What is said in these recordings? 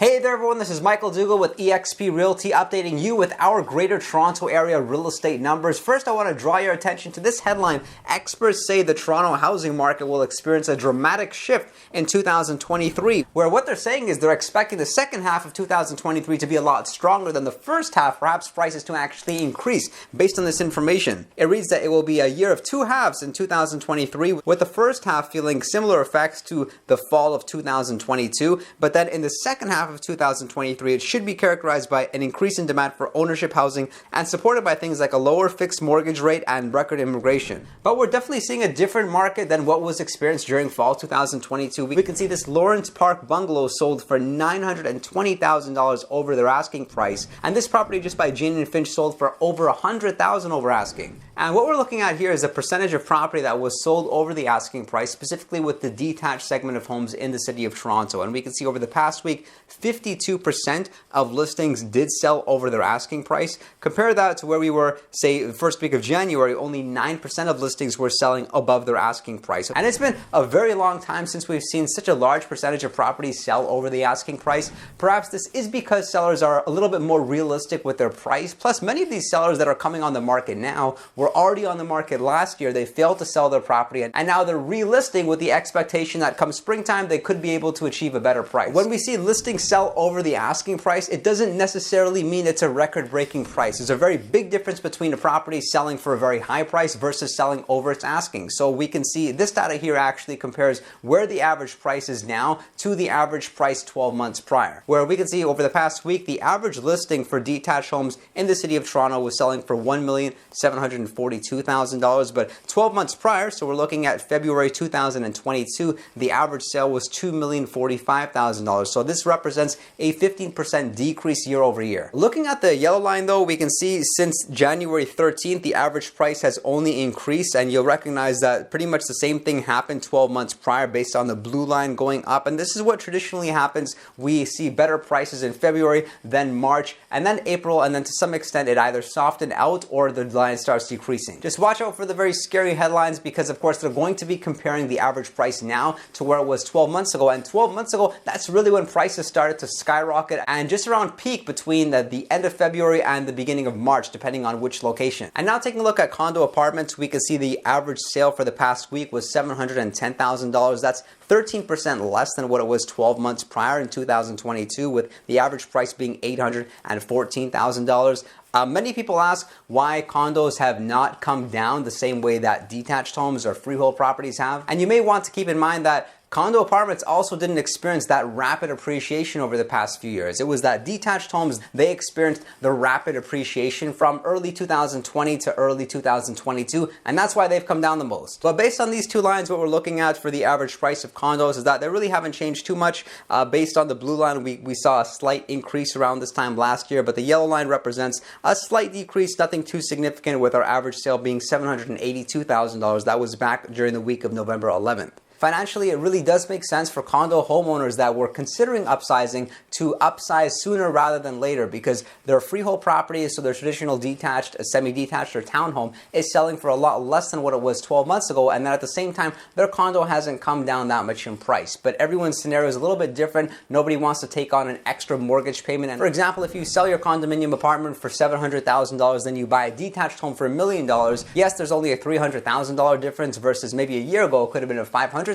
Hey there everyone, this is Michael Duggal with eXp Realty updating you with our Greater Toronto Area real estate numbers. First, I want to draw your attention to this headline. Experts say the Toronto housing market will experience a dramatic shift in 2023, where what they're saying is they're expecting the second half of 2023 to be a lot stronger than the first half, perhaps prices to actually increase based on this information. It reads that it will be a year of two halves in 2023, with the first half feeling similar effects to the fall of 2022, but then in the second half of 2023, it should be characterized by an increase in demand for ownership housing and supported by things like a lower fixed mortgage rate and record immigration. But we're definitely seeing a different market than what was experienced during fall 2022. We can see this Lawrence Park bungalow sold for $920,000 over their asking price, and this property just by Jane and Finch sold for over $100,000 over asking. And what we're looking at here is a percentage of property that was sold over the asking price, specifically with the detached segment of homes in the city of Toronto. And we can see over the past week, 52% of listings did sell over their asking price. Compare that to where we were, say, the first week of January, only 9% of listings were selling above their asking price. And it's been a very long time since we've seen such a large percentage of properties sell over the asking price. Perhaps this is because sellers are a little bit more realistic with their price. Plus, many of these sellers that are coming on the market now were already on the market last year. They failed to sell their property, and now they're relisting with the expectation that come springtime, they could be able to achieve a better price. When we see listings sell over the asking price, it doesn't necessarily mean it's a record-breaking price. There's a very big difference between a property selling for a very high price versus selling over its asking. So we can see this data here actually compares where the average price is now to the average price 12 months prior. Where we can see over the past week, the average listing for detached homes in the city of Toronto was selling for $1,742,000, but 12 months prior, so we're looking at February 2022, the average sale was $2,045,000. So this represents a 15% decrease year over year. Looking at the yellow line though, we can see since January 13th, the average price has only increased, and you'll recognize that pretty much the same thing happened 12 months prior based on the blue line going up. And this is what traditionally happens. We see better prices in February, then March, and then April, and then to some extent it either softened out or the line starts decreasing. Just watch out for the very scary headlines because of course they're going to be comparing the average price now to where it was 12 months ago. And 12 months ago, that's really when prices started to skyrocket and just around peak between the end of February and the beginning of March, depending on which location. And now taking a look at condo apartments, we can see the average sale for the past week was $710,000. That's 13% less than what it was 12 months prior in 2022, with the average price being $814,000. Many people ask why condos have not come down the same way that detached homes or freehold properties have. And you may want to keep in mind that condo apartments also didn't experience that rapid appreciation over the past few years. It was that detached homes, they experienced the rapid appreciation from early 2020 to early 2022, and that's why they've come down the most. But based on these two lines, what we're looking at for the average price of condos is that they really haven't changed too much. Based on the blue line, we saw a slight increase around this time last year, but the yellow line represents a slight decrease, nothing too significant, with our average sale being $782,000. That was back during the week of November 11th. Financially, it really does make sense for condo homeowners that were considering upsizing to upsize sooner rather than later, because their freehold properties, so their traditional detached, semi-detached, or townhome is selling for a lot less than what it was 12 months ago, and then at the same time, their condo hasn't come down that much in price. But everyone's scenario is a little bit different. Nobody wants to take on an extra mortgage payment. And for example, if you sell your condominium apartment for $700,000, then you buy a detached home for $1 million, yes, there's only a $300,000 difference versus maybe a year ago it could have been a $500,000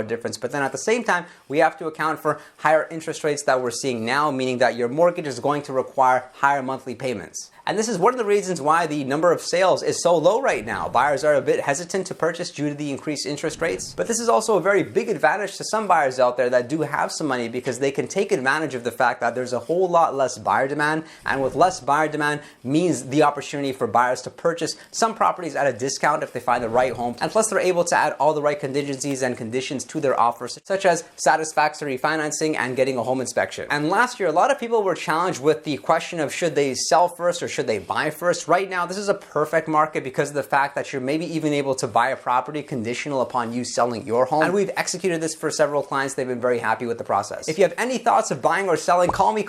difference. But then at the same time, we have to account for higher interest rates that we're seeing now, meaning that your mortgage is going to require higher monthly payments. And this is one of the reasons why the number of sales is so low right now. Buyers are a bit hesitant to purchase due to the increased interest rates. But this is also a very big advantage to some buyers out there that do have some money, because they can take advantage of the fact that there's a whole lot less buyer demand. And with less buyer demand means the opportunity for buyers to purchase some properties at a discount if they find the right home. And plus they're able to add all the right contingencies and conditions to their offers, such as satisfactory financing and getting a home inspection. And last year, a lot of people were challenged with the question of should they sell first or should they buy first. Right now, this is a perfect market because of the fact that you're maybe even able to buy a property conditional upon you selling your home. And we've executed this for several clients. They've been very happy with the process. If you have any thoughts of buying or selling, call me.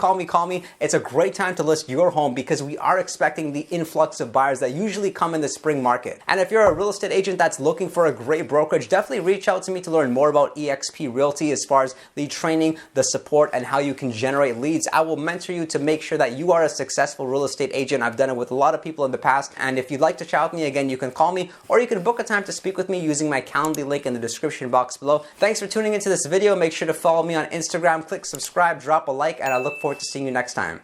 It's a great time to list your home because we are expecting the influx of buyers that usually come in the spring market. And if you're a real estate agent that's looking for a great brokerage, definitely reach out to me. me to learn more about eXp Realty as far as lead training, the support, and how you can generate leads, I will mentor you to make sure that you are a successful real estate agent. I've done it with a lot of people in the past, and if you'd like to chat with me, again, you can call me or you can book a time to speak with me using my Calendly link in the description box below. Thanks for tuning into this video. Make sure to follow me on Instagram, click subscribe, drop a like, and I look forward to seeing you next time.